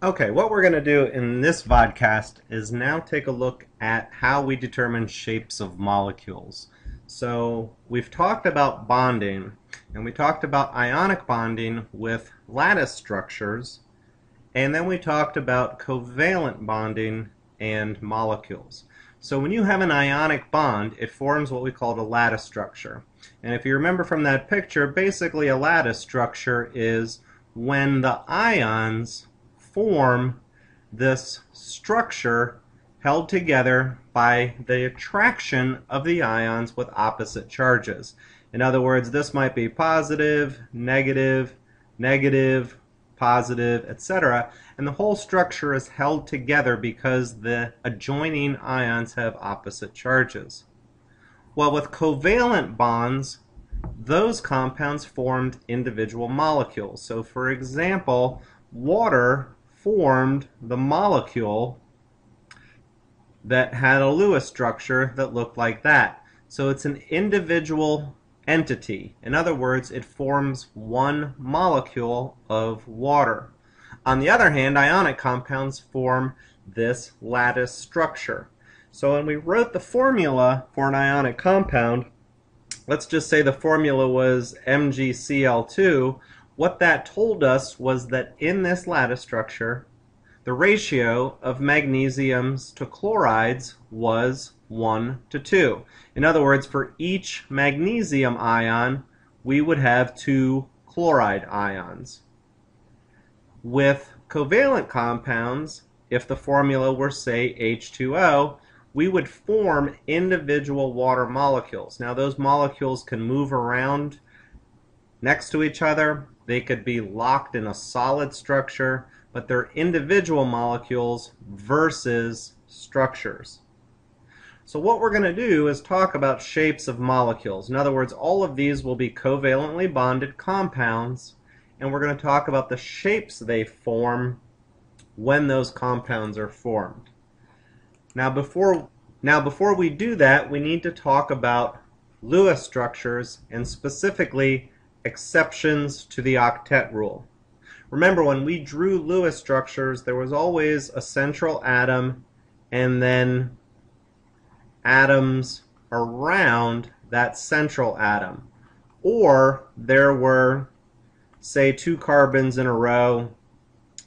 Okay, what we're going to do in this vodcast is now take a look at how we determine shapes of molecules. So we've talked about bonding, and we talked about ionic bonding with lattice structures, and then we talked about covalent bonding and molecules. So when you have an ionic bond, it forms what we call a lattice structure. And if you remember from that picture, basically a lattice structure is when the ions form this structure held together by the attraction of the ions with opposite charges. In other words, this might be positive, negative, negative, positive, etc. And the whole structure is held together because the adjoining ions have opposite charges. Well, with covalent bonds, those compounds formed individual molecules. So for example, water formed the molecule that had a Lewis structure that looked like that. So it's an individual entity. In other words, it forms one molecule of water. On the other hand, ionic compounds form this lattice structure. So when we wrote the formula for an ionic compound, let's just say the formula was MgCl2. What that told us was that in this lattice structure, the ratio of magnesiums to chlorides was 1 to 2. In other words, for each magnesium ion, we would have 2 chloride ions. With covalent compounds, if the formula were, say, H2O, we would form individual water molecules. Now, those molecules can move around next to each other. They could be locked in a solid structure, but they're individual molecules versus structures. So what we're going to do is talk about shapes of molecules. In other words, all of these will be covalently bonded compounds, and we're going to talk about the shapes they form when those compounds are formed. Now before we do that, we need to talk about Lewis structures, and specifically exceptions to the octet rule. Remember, when we drew Lewis structures, there was always a central atom and then atoms around that central atom. Or there were, say, 2 carbons in a row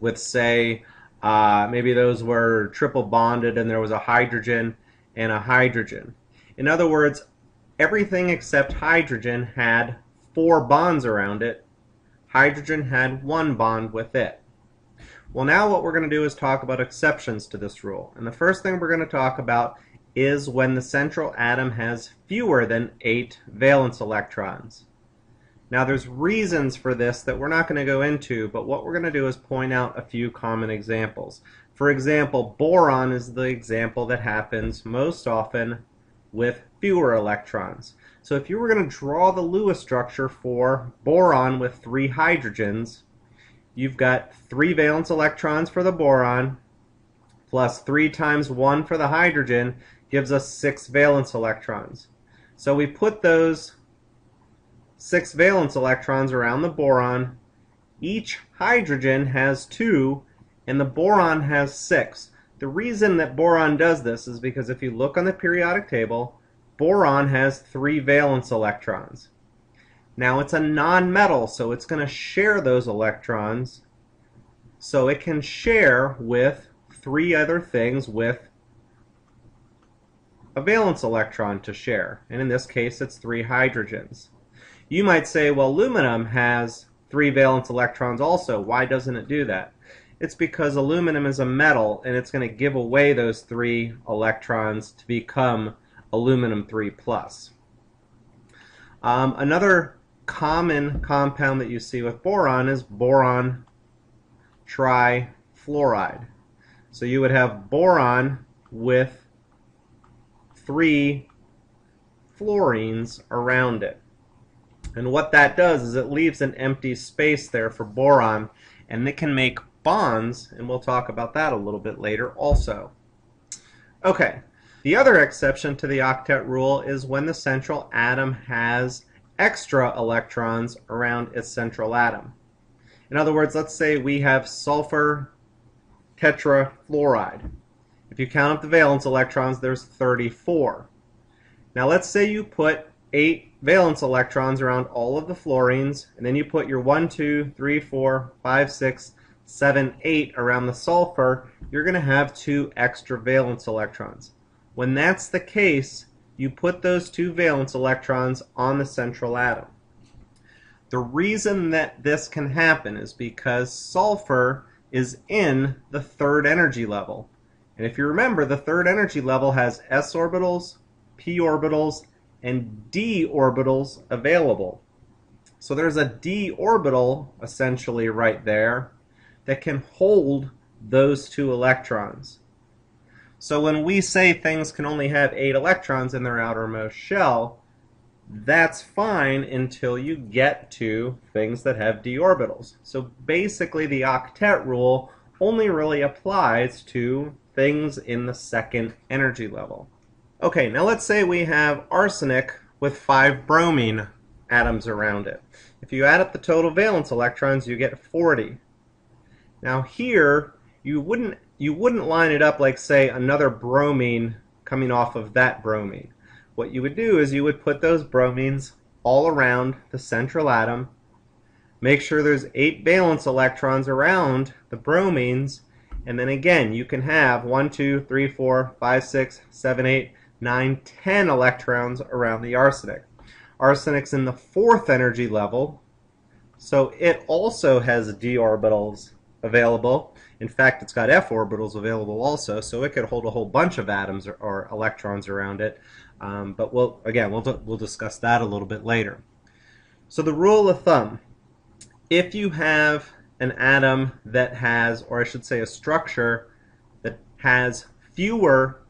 with, say, maybe those were triple bonded and there was a hydrogen and a hydrogen. In other words, everything except hydrogen had 4 bonds around it. Hydrogen had 1 bond with it. Well, now what we're going to do is talk about exceptions to this rule. And the first thing we're going to talk about is when the central atom has fewer than 8 valence electrons. Now there's reasons for this that we're not going to go into, but what we're going to do is point out a few common examples. For example, boron is the example that happens most often with fewer electrons. So if you were going to draw the Lewis structure for boron with 3 hydrogens, you've got 3 valence electrons for the boron plus 3 times 1 for the hydrogen gives us 6 valence electrons. So we put those 6 valence electrons around the boron. Each hydrogen has 2 and the boron has 6. The reason that boron does this is because if you look on the periodic table, boron has 3 valence electrons. Now it's a nonmetal, so it's going to share those electrons, so it can share with 3 other things with a valence electron to share, and in this case it's 3 hydrogens. You might say, well, aluminum has 3 valence electrons also. Why doesn't it do that? It's because aluminum is a metal and it's going to give away those 3 electrons to become aluminum 3 plus. Another common compound that you see with boron is boron trifluoride. So you would have boron with 3 fluorines around it. And what that does is it leaves an empty space there for boron, and it can make bonds, and we'll talk about that a little bit later also. Okay, the other exception to the octet rule is when the central atom has extra electrons around its central atom. In other words, let's say we have sulfur tetrafluoride. If you count up the valence electrons, there's 34. Now let's say you put 8 valence electrons around all of the fluorines, and then you put your 1, 2, 3, 4, 5, 6, 7, 8 around the sulfur. You're going to have 2 extra valence electrons. When that's the case, you put those 2 valence electrons on the central atom. The reason that this can happen is because sulfur is in the third energy level. And if you remember, the third energy level has s orbitals, p orbitals, and d orbitals available. So there's a d orbital essentially right there that can hold those 2 electrons. So when we say things can only have 8 electrons in their outermost shell, that's fine until you get to things that have d orbitals. So basically the octet rule only really applies to things in the second energy level. Okay, now let's say we have arsenic with 5 bromine atoms around it. If you add up the total valence electrons, you get 40. Now here, you wouldn't line it up like, say, another bromine coming off of that bromine. What you would do is you would put those bromines all around the central atom, make sure there's 8 valence electrons around the bromines, and then again, you can have 1, 2, 3, 4, 5, 6, 7, 8, 9, 10 electrons around the arsenic. Arsenic's in the 4th energy level, so it also has d orbitals available. In fact, it's got f orbitals available also, so it could hold a whole bunch of atoms or electrons around it. But we'll discuss that a little bit later. So the rule of thumb, if you have an atom that has, or I should say a structure that has fewer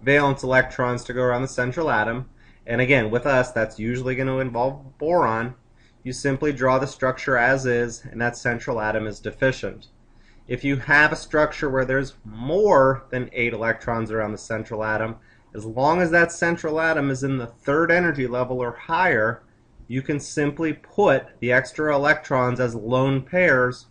valence electrons to go around the central atom, and again, with us, that's usually going to involve boron, you simply draw the structure as is, and that central atom is deficient. If you have a structure where there's more than 8 electrons around the central atom, as long as that central atom is in the 3rd energy level or higher, you can simply put the extra electrons as lone pairs,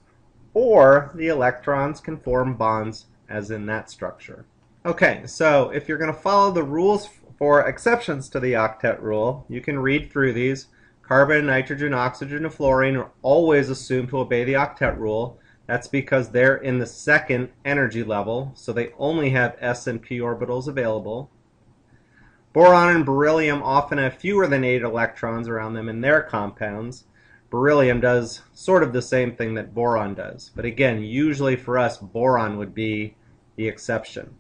or the electrons can form bonds as in that structure. Okay, so if you're going to follow the rules for exceptions to the octet rule, you can read through these. Carbon, nitrogen, oxygen, and fluorine are always assumed to obey the octet rule. That's because they're in the 2nd energy level, so they only have s and p orbitals available. Boron and beryllium often have fewer than 8 electrons around them in their compounds. Beryllium does sort of the same thing that boron does. But again, usually for us, boron would be the exception.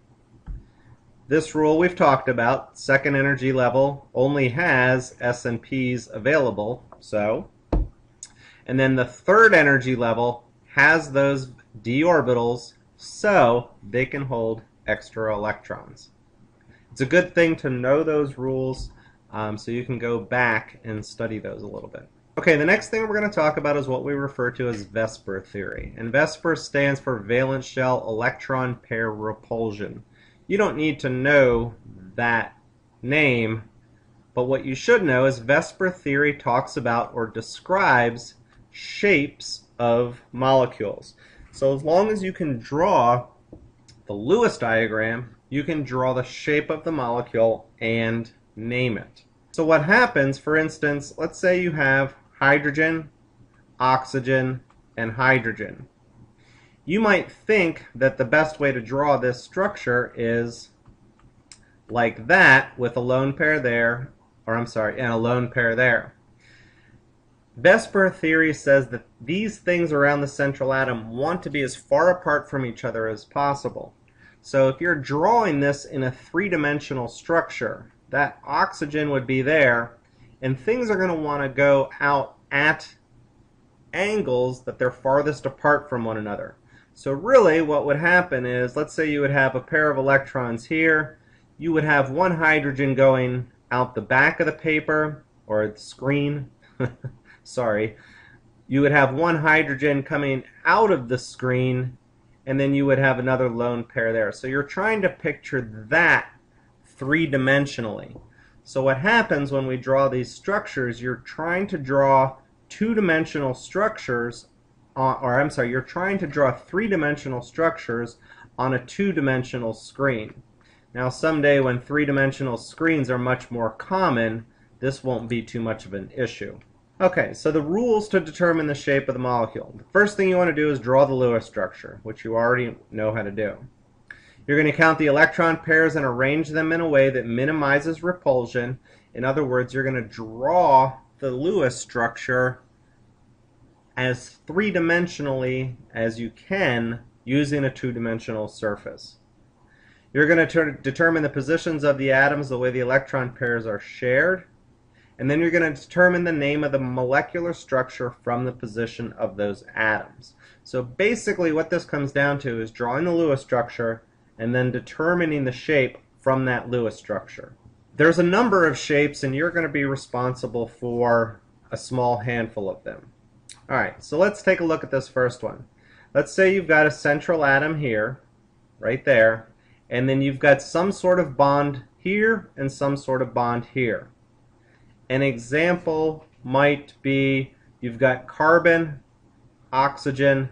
This rule we've talked about, 2nd energy level, only has s and p's available. And then the 3rd energy level has those d orbitals, so they can hold extra electrons. It's a good thing to know those rules so you can go back and study those a little bit. Okay, the next thing we're going to talk about is what we refer to as VSERP theory. And VSERP stands for valence shell electron pair repulsion. You don't need to know that name, but what you should know is VSERP theory talks about or describes shapes of molecules. So as long as you can draw the Lewis diagram, you can draw the shape of the molecule and name it. So what happens, for instance, let's say you have hydrogen, oxygen, and hydrogen. You might think that the best way to draw this structure is like that, with a lone pair there, and a lone pair there. VSERP theory says that these things around the central atom want to be as far apart from each other as possible. So if you're drawing this in a 3-dimensional structure, that oxygen would be there, and things are going to want to go out at angles that they're farthest apart from one another. So really what would happen is, let's say you would have a pair of electrons here, you would have one hydrogen going out the back of the paper, or the screen, sorry. You would have one hydrogen coming out of the screen, and then you would have another lone pair there. So you're trying to picture that 3-dimensionally. So what happens when we draw these structures, you're trying to draw 2-dimensional structures you're trying to draw three-dimensional structures on a two-dimensional screen. Now someday when three-dimensional screens are much more common, this won't be too much of an issue. Okay, so the rules to determine the shape of the molecule. The first thing you want to do is draw the Lewis structure, which you already know how to do. You're going to count the electron pairs and arrange them in a way that minimizes repulsion. In other words, you're going to draw the Lewis structure as three-dimensionally as you can using a two-dimensional surface. You're going to determine the positions of the atoms the way the electron pairs are shared, and then you're going to determine the name of the molecular structure from the position of those atoms. So basically what this comes down to is drawing the Lewis structure and then determining the shape from that Lewis structure. There's a number of shapes and you're going to be responsible for a small handful of them. Alright, so let's take a look at this first one. Let's say you've got a central atom here, right there, and then you've got some sort of bond here and some sort of bond here. An example might be you've got carbon, oxygen,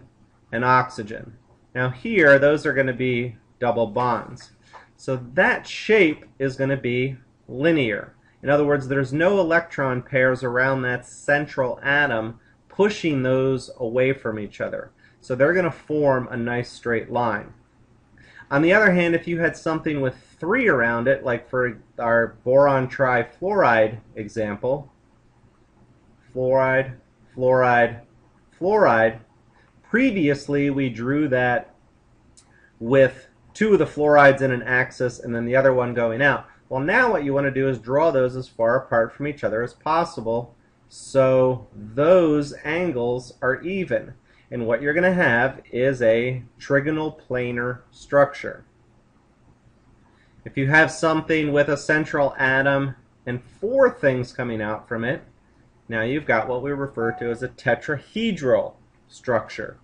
and oxygen. Now here, those are going to be double bonds. So that shape is going to be linear. In other words, there's no electron pairs around that central atom pushing those away from each other. So they're going to form a nice straight line. On the other hand, if you had something with three around it, like for our boron trifluoride example, fluoride, fluoride, fluoride, previously we drew that with two of the fluorides in an axis and then the other one going out. Well, now what you want to do is draw those as far apart from each other as possible so those angles are even. And what you're going to have is a trigonal planar structure. If you have something with a central atom and four things coming out from it, now you've got what we refer to as a tetrahedral structure.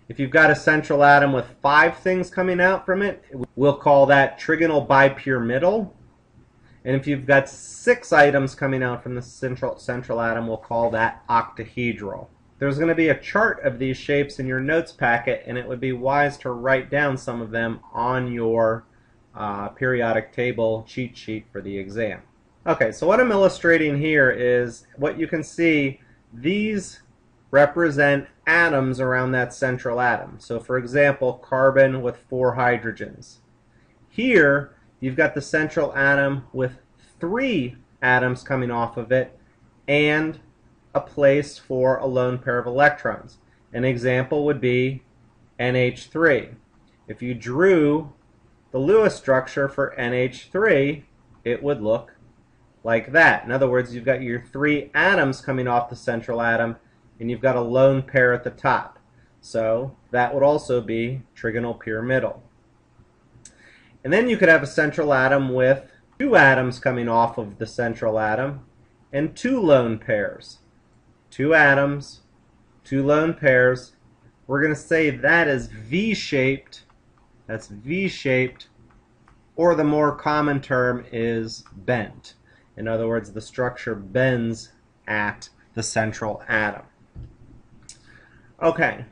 If you've got a central atom with five things coming out from it, we'll call that trigonal bipyramidal. And if you've got six items coming out from the central atom, we'll call that octahedral. There's going to be a chart of these shapes in your notes packet, and it would be wise to write down some of them on your periodic table cheat sheet for the exam. Okay, so what I'm illustrating here is what you can see. These represent atoms around that central atom. So for example, carbon with 4 hydrogens. Here, you've got the central atom with 3 atoms coming off of it and a place for a lone pair of electrons. An example would be NH3. If you drew the Lewis structure for NH3, it would look like that. In other words, you've got your 3 atoms coming off the central atom, and you've got a lone pair at the top. So that would also be trigonal pyramidal. And then you could have a central atom with 2 atoms coming off of the central atom and 2 lone pairs. 2 atoms, 2 lone pairs. We're going to say that is V-shaped. That's V-shaped, or the more common term is bent. In other words, the structure bends at the central atom. Okay,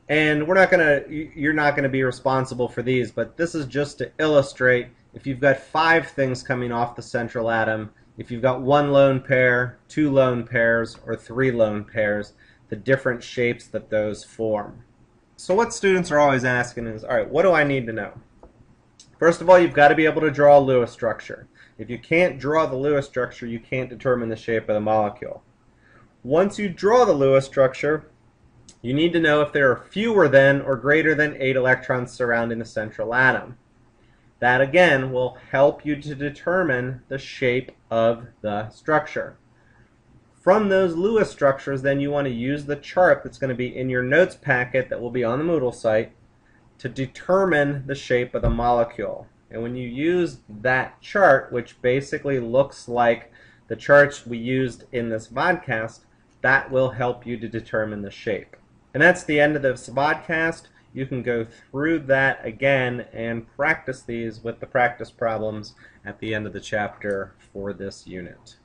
and you're not going to be responsible for these, but this is just to illustrate if you've got 5 things coming off the central atom, if you've got 1 lone pair, 2 lone pairs, or 3 lone pairs, the different shapes that those form. So what students are always asking is, all right, what do I need to know? First of all, you've got to be able to draw a Lewis structure. If you can't draw the Lewis structure, you can't determine the shape of the molecule. Once you draw the Lewis structure, you need to know if there are fewer than or greater than 8 electrons surrounding the central atom. That again will help you to determine the shape of the structure. From those Lewis structures, then you want to use the chart that's going to be in your notes packet that will be on the Moodle site to determine the shape of the molecule. And when you use that chart, which basically looks like the charts we used in this vodcast, that will help you to determine the shape. And that's the end of this vodcast. You can go through that again and practice these with the practice problems at the end of the chapter for this unit.